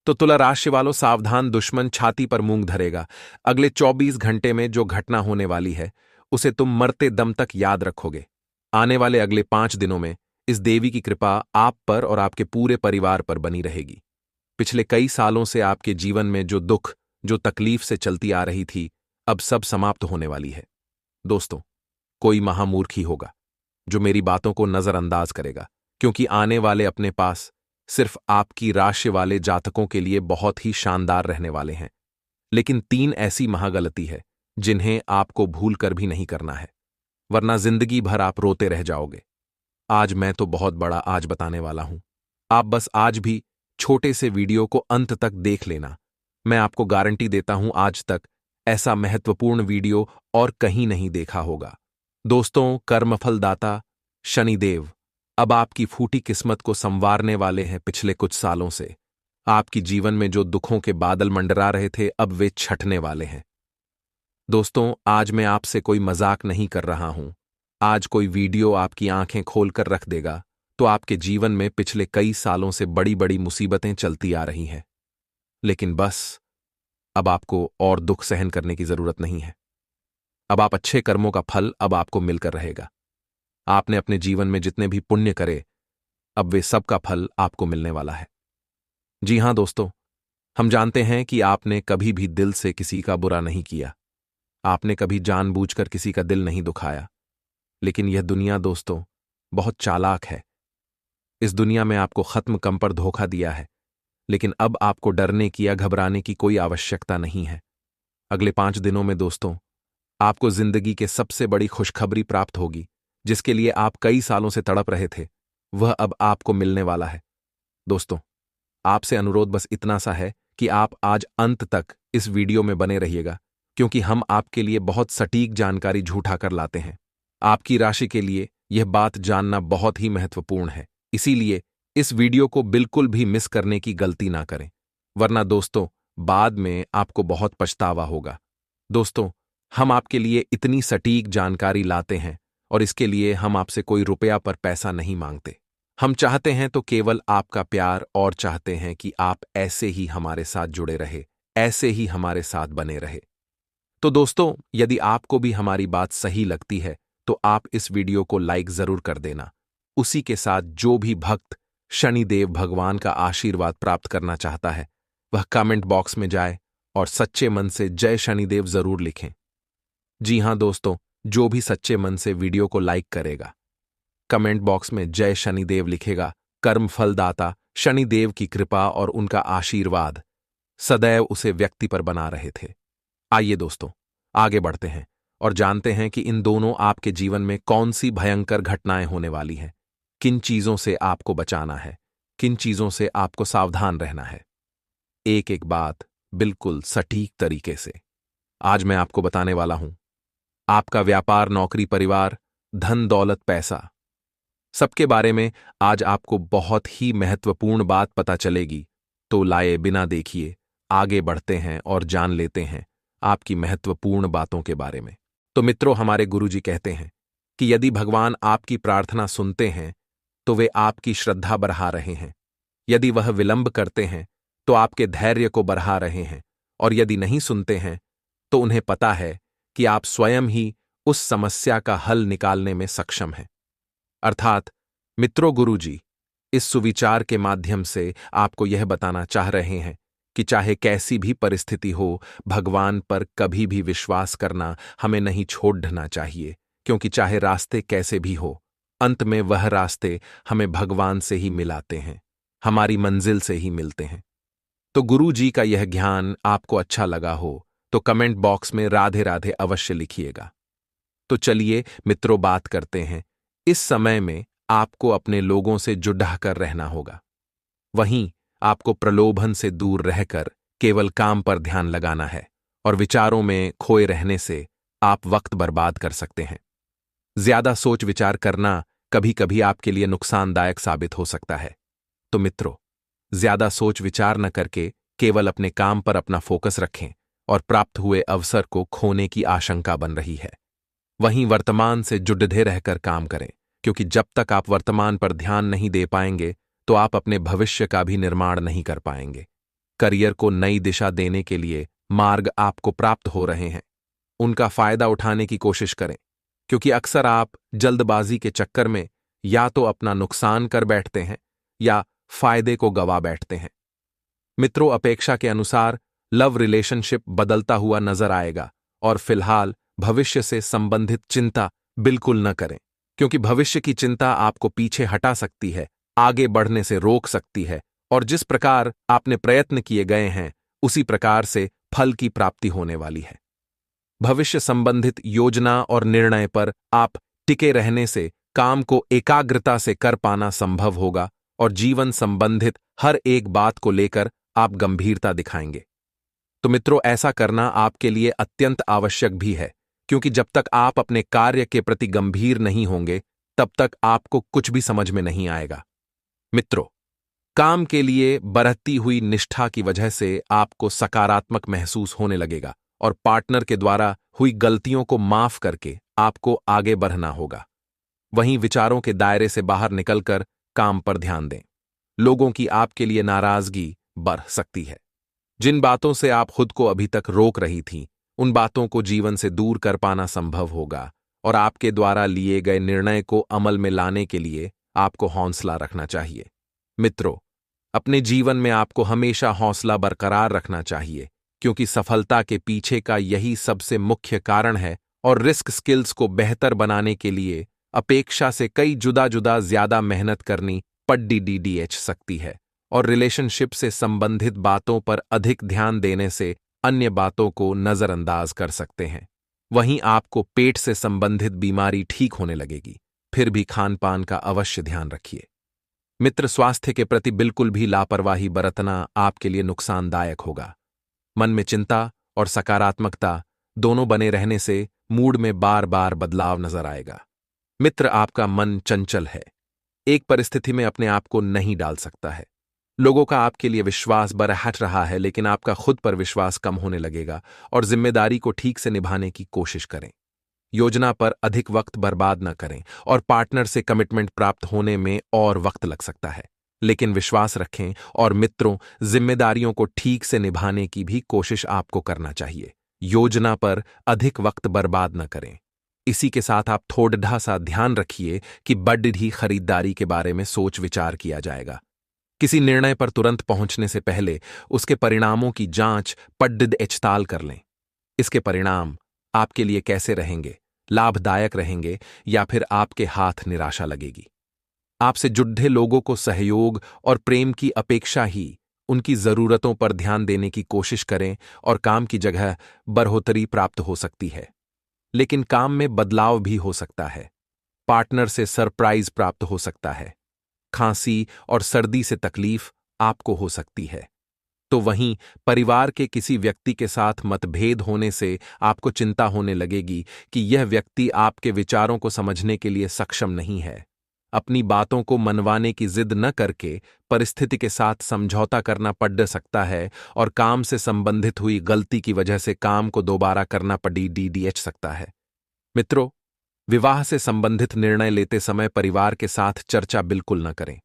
तो तुला राशि वालों सावधान, दुश्मन छाती पर मूंग धरेगा। अगले 24 घंटे में जो घटना होने वाली है उसे तुम मरते दम तक याद रखोगे। आने वाले अगले 5 दिनों में इस देवी की कृपा आप पर और आपके पूरे परिवार पर बनी रहेगी। पिछले कई सालों से आपके जीवन में जो दुख, जो तकलीफ से चलती आ रही थी, अब सब समाप्त होने वाली है। दोस्तों, कोई महामूर्ख ही होगा जो मेरी बातों को नजरअंदाज करेगा, क्योंकि आने वाले अपने पास सिर्फ आपकी राशि वाले जातकों के लिए बहुत ही शानदार रहने वाले हैं। लेकिन 3 ऐसी महागलती है जिन्हें आपको भूल कर भी नहीं करना है, वरना जिंदगी भर आप रोते रह जाओगे। आज मैं तो बहुत बड़ा आज बताने वाला हूं। आप बस आज भी छोटे से वीडियो को अंत तक देख लेना। मैं आपको गारंटी देता हूं, आज तक ऐसा महत्वपूर्ण वीडियो और कहीं नहीं देखा होगा। दोस्तों, कर्मफलदाता शनिदेव अब आपकी फूटी किस्मत को संवारने वाले हैं। पिछले कुछ सालों से आपकी जीवन में जो दुखों के बादल मंडरा रहे थे, अब वे छटने वाले हैं। दोस्तों, आज मैं आपसे कोई मजाक नहीं कर रहा हूं। आज कोई वीडियो आपकी आंखें खोलकर रख देगा तो आपके जीवन में पिछले कई सालों से बड़ी बड़ी मुसीबतें चलती आ रही हैं। लेकिन बस अब आपको और दुख सहन करने की जरूरत नहीं है। अब आप अच्छे कर्मों का फल अब आपको मिलकर रहेगा। आपने अपने जीवन में जितने भी पुण्य करे, अब वे सब का फल आपको मिलने वाला है। जी हां दोस्तों, हम जानते हैं कि आपने कभी भी दिल से किसी का बुरा नहीं किया। आपने कभी जानबूझकर किसी का दिल नहीं दुखाया। लेकिन यह दुनिया दोस्तों बहुत चालाक है। इस दुनिया में आपको खत्म कम पर धोखा दिया है, लेकिन अब आपको डरने की या घबराने की कोई आवश्यकता नहीं है। अगले 5 दिनों में दोस्तों आपको जिंदगी के सबसे बड़ी खुशखबरी प्राप्त होगी, जिसके लिए आप कई सालों से तड़प रहे थे। वह अब आपको मिलने वाला है। दोस्तों, आपसे अनुरोध बस इतना सा है कि आप आज अंत तक इस वीडियो में बने रहिएगा, क्योंकि हम आपके लिए बहुत सटीक जानकारी झूठा कर लाते हैं। आपकी राशि के लिए यह बात जानना बहुत ही महत्वपूर्ण है, इसीलिए इस वीडियो को बिल्कुल भी मिस करने की गलती ना करें, वरना दोस्तों बाद में आपको बहुत पछतावा होगा। दोस्तों, हम आपके लिए इतनी सटीक जानकारी लाते हैं और इसके लिए हम आपसे कोई रुपया पर पैसा नहीं मांगते। हम चाहते हैं तो केवल आपका प्यार, और चाहते हैं कि आप ऐसे ही हमारे साथ जुड़े रहे, ऐसे ही हमारे साथ बने रहे। तो दोस्तों, यदि आपको भी हमारी बात सही लगती है तो आप इस वीडियो को लाइक जरूर कर देना। उसी के साथ जो भी भक्त शनिदेव भगवान का आशीर्वाद प्राप्त करना चाहता है, वह कमेंट बॉक्स में जाए और सच्चे मन से जय शनिदेव जरूर लिखें। जी हां दोस्तों, जो भी सच्चे मन से वीडियो को लाइक करेगा, कमेंट बॉक्स में जय शनिदेव लिखेगा, कर्म फलदाता शनिदेव की कृपा और उनका आशीर्वाद सदैव उसे व्यक्ति पर बना रहे थे। आइए दोस्तों, आगे बढ़ते हैं और जानते हैं कि इन दोनों आपके जीवन में कौन सी भयंकर घटनाएं होने वाली हैं, किन चीजों से आपको बचाना है, किन चीजों से आपको सावधान रहना है। एक एक बात बिल्कुल सटीक तरीके से आज मैं आपको बताने वाला हूं। आपका व्यापार, नौकरी, परिवार, धन दौलत, पैसा, सबके बारे में आज आपको बहुत ही महत्वपूर्ण बात पता चलेगी। तो लाए बिना देखिए आगे बढ़ते हैं और जान लेते हैं आपकी महत्वपूर्ण बातों के बारे में। तो मित्रों, हमारे गुरुजी कहते हैं कि यदि भगवान आपकी प्रार्थना सुनते हैं तो वे आपकी श्रद्धा बढ़ा रहे हैं। यदि वह विलंब करते हैं तो आपके धैर्य को बढ़ा रहे हैं, और यदि नहीं सुनते हैं तो उन्हें पता है कि आप स्वयं ही उस समस्या का हल निकालने में सक्षम हैं। अर्थात मित्रों, गुरुजी इस सुविचार के माध्यम से आपको यह बताना चाह रहे हैं कि चाहे कैसी भी परिस्थिति हो, भगवान पर कभी भी विश्वास करना हमें नहीं छोड़ना चाहिए, क्योंकि चाहे रास्ते कैसे भी हो, अंत में वह रास्ते हमें भगवान से ही मिलाते हैं, हमारी मंजिल से ही मिलते हैं। तो गुरु जी का यह ज्ञान आपको अच्छा लगा हो तो कमेंट बॉक्स में राधे राधे अवश्य लिखिएगा। तो चलिए मित्रों, बात करते हैं। इस समय में आपको अपने लोगों से जुड़ा कर रहना होगा। वहीं आपको प्रलोभन से दूर रहकर केवल काम पर ध्यान लगाना है, और विचारों में खोए रहने से आप वक्त बर्बाद कर सकते हैं। ज्यादा सोच विचार करना कभी कभी आपके लिए नुकसानदायक साबित हो सकता है। तो मित्रों, ज्यादा सोच विचार न करके केवल अपने काम पर अपना फोकस रखें, और प्राप्त हुए अवसर को खोने की आशंका बन रही है। वहीं वर्तमान से जुड़े रहकर काम करें, क्योंकि जब तक आप वर्तमान पर ध्यान नहीं दे पाएंगे तो आप अपने भविष्य का भी निर्माण नहीं कर पाएंगे। करियर को नई दिशा देने के लिए मार्ग आपको प्राप्त हो रहे हैं। उनका फायदा उठाने की कोशिश करें, क्योंकि अक्सर आप जल्दबाजी के चक्कर में या तो अपना नुकसान कर बैठते हैं या फायदे को गवा बैठते हैं। मित्रों, अपेक्षा के अनुसार लव रिलेशनशिप बदलता हुआ नजर आएगा और फिलहाल भविष्य से संबंधित चिंता बिल्कुल न करें, क्योंकि भविष्य की चिंता आपको पीछे हटा सकती है, आगे बढ़ने से रोक सकती है और जिस प्रकार आपने प्रयत्न किए गए हैं उसी प्रकार से फल की प्राप्ति होने वाली है। भविष्य संबंधित योजना और निर्णय पर आप टिके रहने से काम को एकाग्रता से कर पाना संभव होगा और जीवन संबंधित हर एक बात को लेकर आप गंभीरता दिखाएंगे। तो मित्रों, ऐसा करना आपके लिए अत्यंत आवश्यक भी है, क्योंकि जब तक आप अपने कार्य के प्रति गंभीर नहीं होंगे तब तक आपको कुछ भी समझ में नहीं आएगा। मित्रों, काम के लिए बरतती हुई निष्ठा की वजह से आपको सकारात्मक महसूस होने लगेगा और पार्टनर के द्वारा हुई गलतियों को माफ करके आपको आगे बढ़ना होगा। वहीं विचारों के दायरे से बाहर निकलकर काम पर ध्यान दें। लोगों की आपके लिए नाराजगी बढ़ सकती है। जिन बातों से आप खुद को अभी तक रोक रही थीं, उन बातों को जीवन से दूर कर पाना संभव होगा और आपके द्वारा लिए गए निर्णय को अमल में लाने के लिए आपको हौसला रखना चाहिए। मित्रों, अपने जीवन में आपको हमेशा हौसला बरकरार रखना चाहिए, क्योंकि सफलता के पीछे का यही सबसे मुख्य कारण है और रिस्क स्किल्स को बेहतर बनाने के लिए अपेक्षा से कई जुदा जुदा ज्यादा मेहनत करनी पड़ सकती है और रिलेशनशिप से संबंधित बातों पर अधिक ध्यान देने से अन्य बातों को नजरअंदाज कर सकते हैं। वहीं आपको पेट से संबंधित बीमारी ठीक होने लगेगी। फिर भी खान पान का अवश्य ध्यान रखिए। मित्र, स्वास्थ्य के प्रति बिल्कुल भी लापरवाही बरतना आपके लिए नुकसानदायक होगा। मन में चिंता और सकारात्मकता दोनों बने रहने से मूड में बार बार बदलाव नजर आएगा। मित्र, आपका मन चंचल है, एक परिस्थिति में अपने आप को नहीं डाल सकता है। लोगों का आपके लिए विश्वास बढ़ रहा है, लेकिन आपका खुद पर विश्वास कम होने लगेगा और जिम्मेदारी को ठीक से निभाने की कोशिश करें। योजना पर अधिक वक्त बर्बाद न करें और पार्टनर से कमिटमेंट प्राप्त होने में और वक्त लग सकता है, लेकिन विश्वास रखें और मित्रों, जिम्मेदारियों को ठीक से निभाने की भी कोशिश आपको करना चाहिए। योजना पर अधिक वक्त बर्बाद न करें। इसी के साथ आप थोड़ा सा ध्यान रखिए कि बढ़ी खरीदारी के बारे में सोच विचार किया जाएगा। किसी निर्णय पर तुरंत पहुंचने से पहले उसके परिणामों की जांच पड़ताल कर लें। इसके परिणाम आपके लिए कैसे रहेंगे, लाभदायक रहेंगे या फिर आपके हाथ निराशा लगेगी। आपसे जुड़े लोगों को सहयोग और प्रेम की अपेक्षा ही उनकी जरूरतों पर ध्यान देने की कोशिश करें और काम की जगह बढ़ोतरी प्राप्त हो सकती है, लेकिन काम में बदलाव भी हो सकता है। पार्टनर से सरप्राइज प्राप्त हो सकता है। खांसी और सर्दी से तकलीफ आपको हो सकती है। तो वहीं परिवार के किसी व्यक्ति के साथ मतभेद होने से आपको चिंता होने लगेगी कि यह व्यक्ति आपके विचारों को समझने के लिए सक्षम नहीं है। अपनी बातों को मनवाने की जिद न करके परिस्थिति के साथ समझौता करना पड़ सकता है और काम से संबंधित हुई गलती की वजह से काम को दोबारा करना पड़ सकता है। मित्रों, विवाह से संबंधित निर्णय लेते समय परिवार के साथ चर्चा बिल्कुल न करें।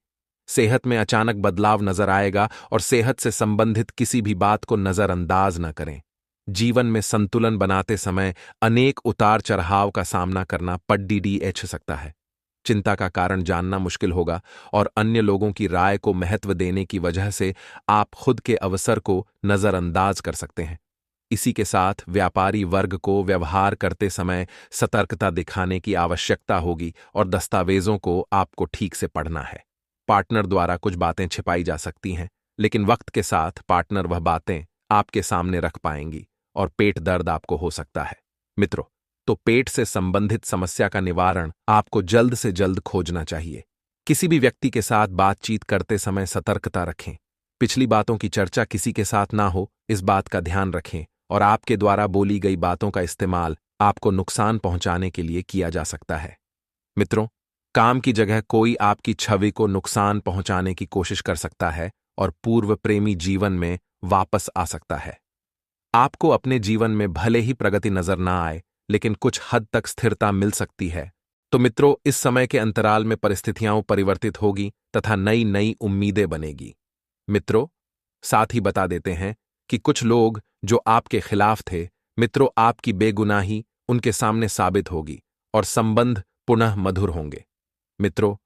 सेहत में अचानक बदलाव नजर आएगा और सेहत से संबंधित किसी भी बात को नजरअंदाज न करें। जीवन में संतुलन बनाते समय अनेक उतार चढ़ाव का सामना करना पड़ सकता है। चिंता का कारण जानना मुश्किल होगा और अन्य लोगों की राय को महत्व देने की वजह से आप खुद के अवसर को नजरअंदाज कर सकते हैं। इसी के साथ व्यापारी वर्ग को व्यवहार करते समय सतर्कता दिखाने की आवश्यकता होगी और दस्तावेजों को आपको ठीक से पढ़ना है। पार्टनर द्वारा कुछ बातें छिपाई जा सकती हैं, लेकिन वक्त के साथ पार्टनर वह बातें आपके सामने रख पाएंगी और पेट दर्द आपको हो सकता है। मित्रों, तो पेट से संबंधित समस्या का निवारण आपको जल्द से जल्द खोजना चाहिए। किसी भी व्यक्ति के साथ बातचीत करते समय सतर्कता रखें। पिछली बातों की चर्चा किसी के साथ ना हो, इस बात का ध्यान रखें और आपके द्वारा बोली गई बातों का इस्तेमाल आपको नुकसान पहुंचाने के लिए किया जा सकता है। मित्रों, काम की जगह कोई आपकी छवि को नुकसान पहुंचाने की कोशिश कर सकता है और पूर्व प्रेमी जीवन में वापस आ सकता है। आपको अपने जीवन में भले ही प्रगति नजर ना आए, लेकिन कुछ हद तक स्थिरता मिल सकती है। तो मित्रों, इस समय के अंतराल में परिस्थितियां परिवर्तित होगी तथा नई नई उम्मीदें बनेगी। मित्रों, साथ ही बता देते हैं कि कुछ लोग जो आपके खिलाफ थे, मित्रों, आपकी बेगुनाही उनके सामने साबित होगी और संबंध पुनः मधुर होंगे। मित्रों,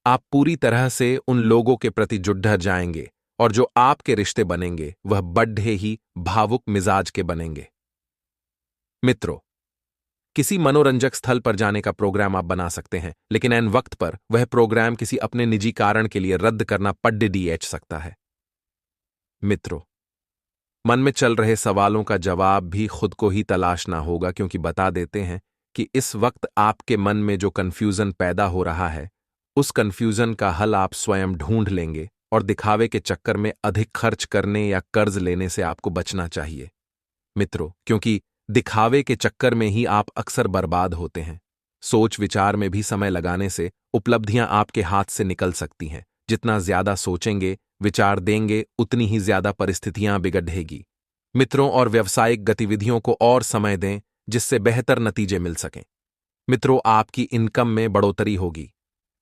आप पूरी तरह से उन लोगों के प्रति जुड़ जाएंगे और जो आपके रिश्ते बनेंगे वह बड़े ही भावुक मिजाज के बनेंगे। मित्रों, किसी मनोरंजक स्थल पर जाने का प्रोग्राम आप बना सकते हैं, लेकिन ऐन वक्त पर वह प्रोग्राम किसी अपने निजी कारण के लिए रद्द करना पड़ सकता है। मित्रों, मन में चल रहे सवालों का जवाब भी खुद को ही तलाशना होगा, क्योंकि बता देते हैं कि इस वक्त आपके मन में जो कन्फ्यूजन पैदा हो रहा है, उस कन्फ्यूजन का हल आप स्वयं ढूंढ लेंगे और दिखावे के चक्कर में अधिक खर्च करने या कर्ज लेने से आपको बचना चाहिए। मित्रों, क्योंकि दिखावे के चक्कर में ही आप अक्सर बर्बाद होते हैं। सोच विचार में भी समय लगाने से उपलब्धियां आपके हाथ से निकल सकती हैं। जितना ज्यादा सोचेंगे, विचार देंगे, उतनी ही ज्यादा परिस्थितियां बिगड़ेगी। मित्रों, और व्यावसायिक गतिविधियों को और समय दें जिससे बेहतर नतीजे मिल सकें। मित्रों, आपकी इनकम में बढ़ोतरी होगी।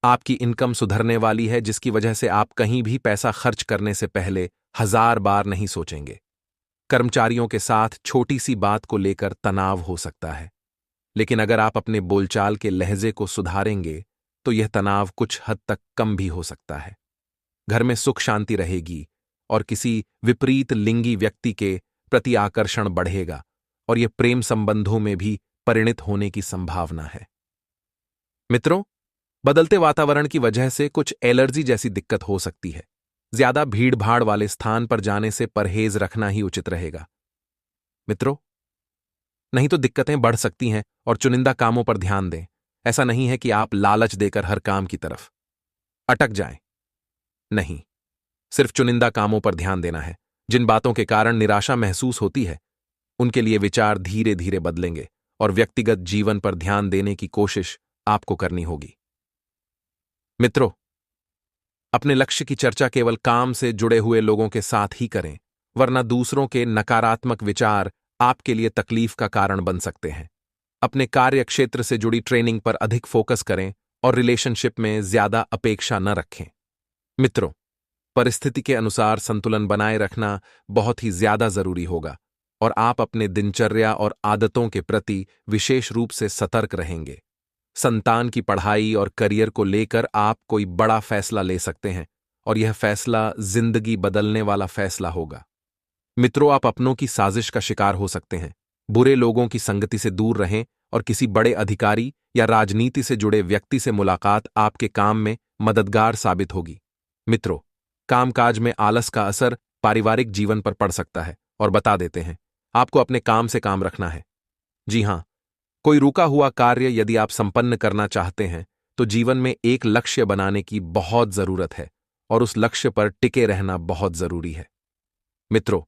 आपकी इनकम सुधरने वाली है, जिसकी वजह से आप कहीं भी पैसा खर्च करने से पहले 1000 बार नहीं सोचेंगे। कर्मचारियों के साथ छोटी सी बात को लेकर तनाव हो सकता है, लेकिन अगर आप अपने बोलचाल के लहजे को सुधारेंगे तो यह तनाव कुछ हद तक कम भी हो सकता है। घर में सुख शांति रहेगी और किसी विपरीत लिंगी व्यक्ति के प्रति आकर्षण बढ़ेगा और यह प्रेम संबंधों में भी परिणित होने की संभावना है। मित्रों, बदलते वातावरण की वजह से कुछ एलर्जी जैसी दिक्कत हो सकती है। ज्यादा भीड़ भाड़ वाले स्थान पर जाने से परहेज रखना ही उचित रहेगा। मित्रों, नहीं तो दिक्कतें बढ़ सकती हैं और चुनिंदा कामों पर ध्यान दें। ऐसा नहीं है कि आप लालच देकर हर काम की तरफ अटक जाएं। नहीं, सिर्फ चुनिंदा कामों पर ध्यान देना है। जिन बातों के कारण निराशा महसूस होती है, उनके लिए विचार धीरे धीरे बदलेंगे और व्यक्तिगत जीवन पर ध्यान देने की कोशिश आपको करनी होगी। मित्रों, अपने लक्ष्य की चर्चा केवल काम से जुड़े हुए लोगों के साथ ही करें, वरना दूसरों के नकारात्मक विचार आपके लिए तकलीफ का कारण बन सकते हैं। अपने कार्य क्षेत्र से जुड़ी ट्रेनिंग पर अधिक फोकस करें और रिलेशनशिप में ज्यादा अपेक्षा न रखें। मित्रों, परिस्थिति के अनुसार संतुलन बनाए रखना बहुत ही ज्यादा जरूरी होगा और आप अपने दिनचर्या और आदतों के प्रति विशेष रूप से सतर्क रहेंगे। संतान की पढ़ाई और करियर को लेकर आप कोई बड़ा फैसला ले सकते हैं और यह फैसला जिंदगी बदलने वाला फैसला होगा। मित्रों, आप अपनों की साजिश का शिकार हो सकते हैं। बुरे लोगों की संगति से दूर रहें और किसी बड़े अधिकारी या राजनीति से जुड़े व्यक्ति से मुलाकात आपके काम में मददगार साबित होगी। मित्रों, कामकाज में आलस का असर पारिवारिक जीवन पर पड़ सकता है और बता देते हैं आपको अपने काम से काम रखना है। जी हां, कोई रुका हुआ कार्य यदि आप संपन्न करना चाहते हैं तो जीवन में एक लक्ष्य बनाने की बहुत जरूरत है और उस लक्ष्य पर टिके रहना बहुत जरूरी है। मित्रों,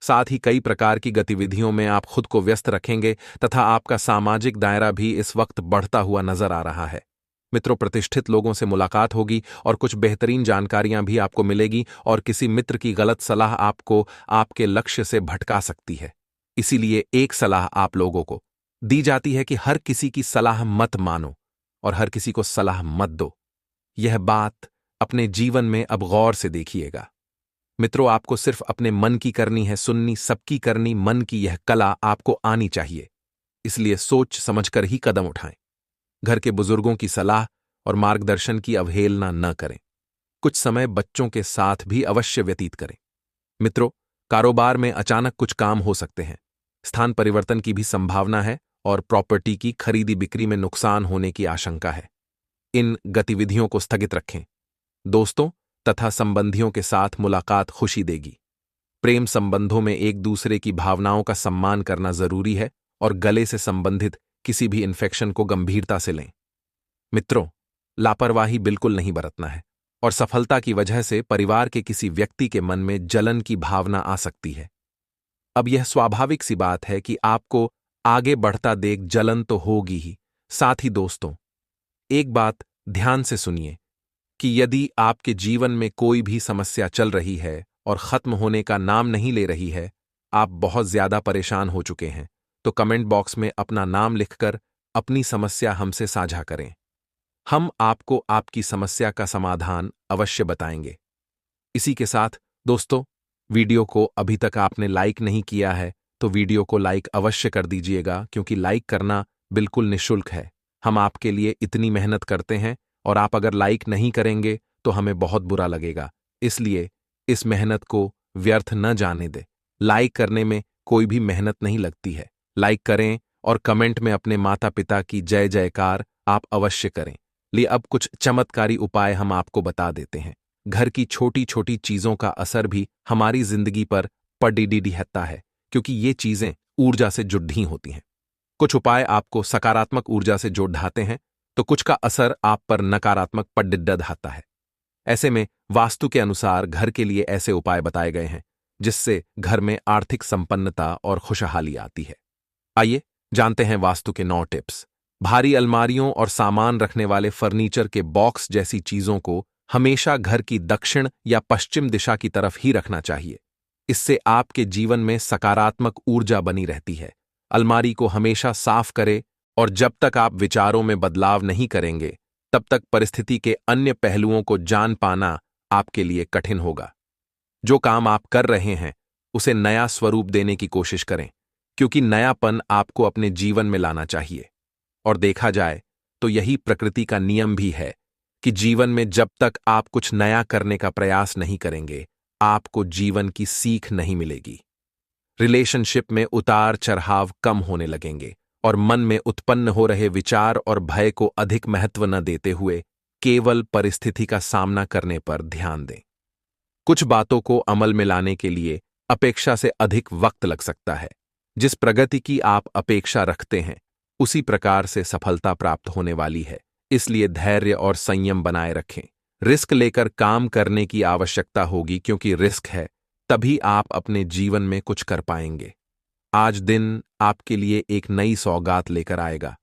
साथ ही कई प्रकार की गतिविधियों में आप खुद को व्यस्त रखेंगे तथा आपका सामाजिक दायरा भी इस वक्त बढ़ता हुआ नजर आ रहा है। मित्रों, प्रतिष्ठित लोगों से मुलाकात होगी और कुछ बेहतरीन जानकारियां भी आपको मिलेगी और किसी मित्र की गलत सलाह आपको आपके लक्ष्य से भटका सकती है। इसीलिए एक सलाह आप लोगों को दी जाती है कि हर किसी की सलाह मत मानो और हर किसी को सलाह मत दो। यह बात अपने जीवन में अब गौर से देखिएगा। मित्रों, आपको सिर्फ अपने मन की करनी है, सुननी सबकी करनी। मन की यह कला आपको आनी चाहिए, इसलिए सोच समझकर ही कदम उठाएं। घर के बुजुर्गों की सलाह और मार्गदर्शन की अवहेलना न करें। कुछ समय बच्चों के साथ भी अवश्य व्यतीत करें। मित्रों, कारोबार में अचानक कुछ काम हो सकते हैं। स्थान परिवर्तन की भी संभावना है और प्रॉपर्टी की खरीदी बिक्री में नुकसान होने की आशंका है। इन गतिविधियों को स्थगित रखें। दोस्तों तथा संबंधियों के साथ मुलाकात खुशी देगी। प्रेम संबंधों में एक दूसरे की भावनाओं का सम्मान करना जरूरी है और गले से संबंधित किसी भी इन्फेक्शन को गंभीरता से लें। मित्रों, लापरवाही बिल्कुल नहीं बरतना है और सफलता की वजह से परिवार के किसी व्यक्ति के मन में जलन की भावना आ सकती है। अब यह स्वाभाविक सी बात है कि आपको आगे बढ़ता देख जलन तो होगी ही। साथ ही दोस्तों, एक बात ध्यान से सुनिए कि यदि आपके जीवन में कोई भी समस्या चल रही है और खत्म होने का नाम नहीं ले रही है, आप बहुत ज्यादा परेशान हो चुके हैं, तो कमेंट बॉक्स में अपना नाम लिखकर अपनी समस्या हमसे साझा करें। हम आपको आपकी समस्या का समाधान अवश्य बताएंगे। इसी के साथ दोस्तों, वीडियो को अभी तक आपने लाइक नहीं किया है तो वीडियो को लाइक अवश्य कर दीजिएगा, क्योंकि लाइक करना बिल्कुल निःशुल्क है। हम आपके लिए इतनी मेहनत करते हैं और आप अगर लाइक नहीं करेंगे तो हमें बहुत बुरा लगेगा। इसलिए इस मेहनत को व्यर्थ न जाने दें। लाइक करने में कोई भी मेहनत नहीं लगती है। लाइक करें और कमेंट में अपने माता पिता की जय जयकार आप अवश्य करें। लिए अब कुछ चमत्कारी उपाय हम आपको बता देते हैं। घर की छोटी छोटी चीजों का असर भी हमारी जिंदगी पर पड़ता है, क्योंकि ये चीजें ऊर्जा से जुड़ी होती हैं। कुछ उपाय आपको सकारात्मक ऊर्जा से जोड़ ढाते हैं तो कुछ का असर आप पर नकारात्मक पड़ता है। ऐसे में वास्तु के अनुसार घर के लिए ऐसे उपाय बताए गए हैं जिससे घर में आर्थिक संपन्नता और खुशहाली आती है। आइए जानते हैं वास्तु के 9 टिप्स। भारी अलमारियों और सामान रखने वाले फर्नीचर के बॉक्स जैसी चीजों को हमेशा घर की दक्षिण या पश्चिम दिशा की तरफ ही रखना चाहिए। इससे आपके जीवन में सकारात्मक ऊर्जा बनी रहती है। अलमारी को हमेशा साफ करें और जब तक आप विचारों में बदलाव नहीं करेंगे तब तक परिस्थिति के अन्य पहलुओं को जान पाना आपके लिए कठिन होगा। जो काम आप कर रहे हैं उसे नया स्वरूप देने की कोशिश करें, क्योंकि नयापन आपको अपने जीवन में लाना चाहिए। और देखा जाए तो यही प्रकृति का नियम भी है कि जीवन में जब तक आप कुछ नया करने का प्रयास नहीं करेंगे आपको जीवन की सीख नहीं मिलेगी। रिलेशनशिप में उतार चढ़ाव कम होने लगेंगे और मन में उत्पन्न हो रहे विचार और भय को अधिक महत्व न देते हुए केवल परिस्थिति का सामना करने पर ध्यान दें। कुछ बातों को अमल में लाने के लिए अपेक्षा से अधिक वक्त लग सकता है। जिस प्रगति की आप अपेक्षा रखते हैं उसी प्रकार से सफलता प्राप्त होने वाली है, इसलिए धैर्य और संयम बनाए रखें। रिस्क लेकर काम करने की आवश्यकता होगी, क्योंकि रिस्क है तभी आप अपने जीवन में कुछ कर पाएंगे। आज दिन आपके लिए एक नई सौगात लेकर आएगा।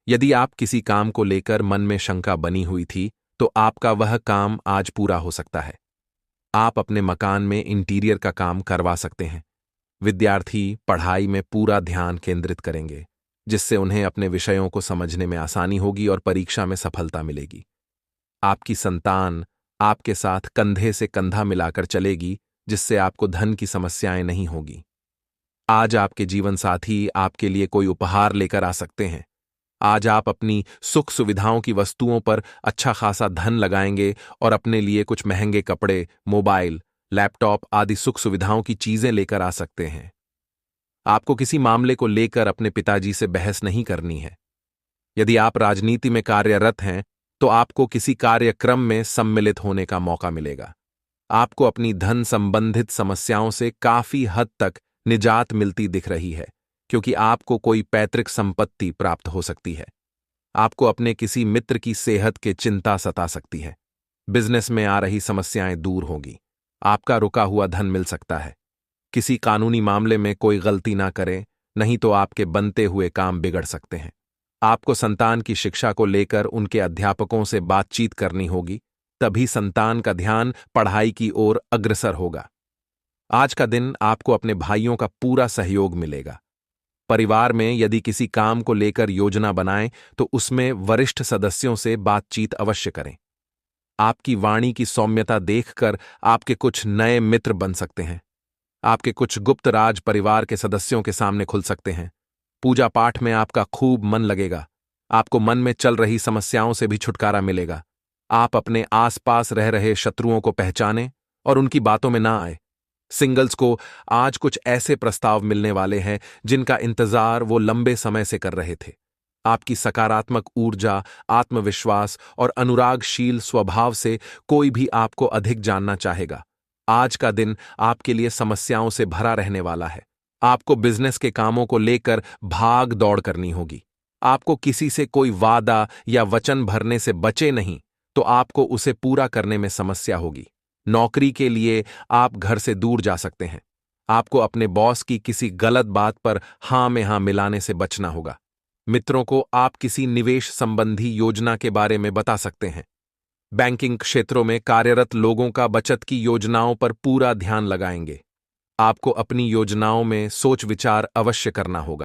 यदि आप किसी काम को लेकर मन में शंका बनी हुई थी तो आपका वह काम आज पूरा हो सकता है। आप अपने मकान में इंटीरियर का काम करवा सकते हैं। विद्यार्थी पढ़ाई में पूरा ध्यान केंद्रित करेंगे, जिससे उन्हें अपने विषयों को समझने में आसानी होगी और परीक्षा में सफलता मिलेगी। आपकी संतान आपके साथ कंधे से कंधा मिलाकर चलेगी, जिससे आपको धन की समस्याएं नहीं होगी। आज आपके जीवन साथी आपके लिए कोई उपहार लेकर आ सकते हैं। आज आप अपनी सुख सुविधाओं की वस्तुओं पर अच्छा खासा धन लगाएंगे और अपने लिए कुछ महंगे कपड़े, मोबाइल, लैपटॉप आदि सुख सुविधाओं की चीजें लेकर आ सकते हैं। आपको किसी मामले को लेकर अपने पिताजी से बहस नहीं करनी है। यदि आप राजनीति में कार्यरत हैं तो आपको किसी कार्यक्रम में सम्मिलित होने का मौका मिलेगा। आपको अपनी धन संबंधित समस्याओं से काफी हद तक निजात मिलती दिख रही है, क्योंकि आपको कोई पैतृक संपत्ति प्राप्त हो सकती है। आपको अपने किसी मित्र की सेहत की चिंता सता सकती है। बिजनेस में आ रही समस्याएं दूर होगी। आपका रुका हुआ धन मिल सकता है। किसी कानूनी मामले में कोई गलती ना करें, नहीं तो आपके बनते हुए काम बिगड़ सकते हैं। आपको संतान की शिक्षा को लेकर उनके अध्यापकों से बातचीत करनी होगी, तभी संतान का ध्यान पढ़ाई की ओर अग्रसर होगा। आज का दिन आपको अपने भाइयों का पूरा सहयोग मिलेगा। परिवार में यदि किसी काम को लेकर योजना बनाएं तो उसमें वरिष्ठ सदस्यों से बातचीत अवश्य करें। आपकी वाणी की सौम्यता देखकर आपके कुछ नए मित्र बन सकते हैं। आपके कुछ गुप्त राज परिवार के सदस्यों के सामने खुल सकते हैं। पूजा पाठ में आपका खूब मन लगेगा। आपको मन में चल रही समस्याओं से भी छुटकारा मिलेगा। आप अपने आसपास रह रहे शत्रुओं को पहचानें और उनकी बातों में ना आए। सिंगल्स को आज कुछ ऐसे प्रस्ताव मिलने वाले हैं जिनका इंतजार वो लंबे समय से कर रहे थे। आपकी सकारात्मक ऊर्जा, आत्मविश्वास और अनुरागशील स्वभाव से कोई भी आपको अधिक जानना चाहेगा। आज का दिन आपके लिए समस्याओं से भरा रहने वाला है। आपको बिजनेस के कामों को लेकर भाग दौड़ करनी होगी। आपको किसी से कोई वादा या वचन भरने से बचे नहीं तो आपको उसे पूरा करने में समस्या होगी। नौकरी के लिए आप घर से दूर जा सकते हैं। आपको अपने बॉस की किसी गलत बात पर हां में हां मिलाने से बचना होगा। मित्रों को आप किसी निवेश संबंधी योजना के बारे में बता सकते हैं। बैंकिंग क्षेत्रों में कार्यरत लोगों का बचत की योजनाओं पर पूरा ध्यान लगाएंगे। आपको अपनी योजनाओं में सोच विचार अवश्य करना होगा।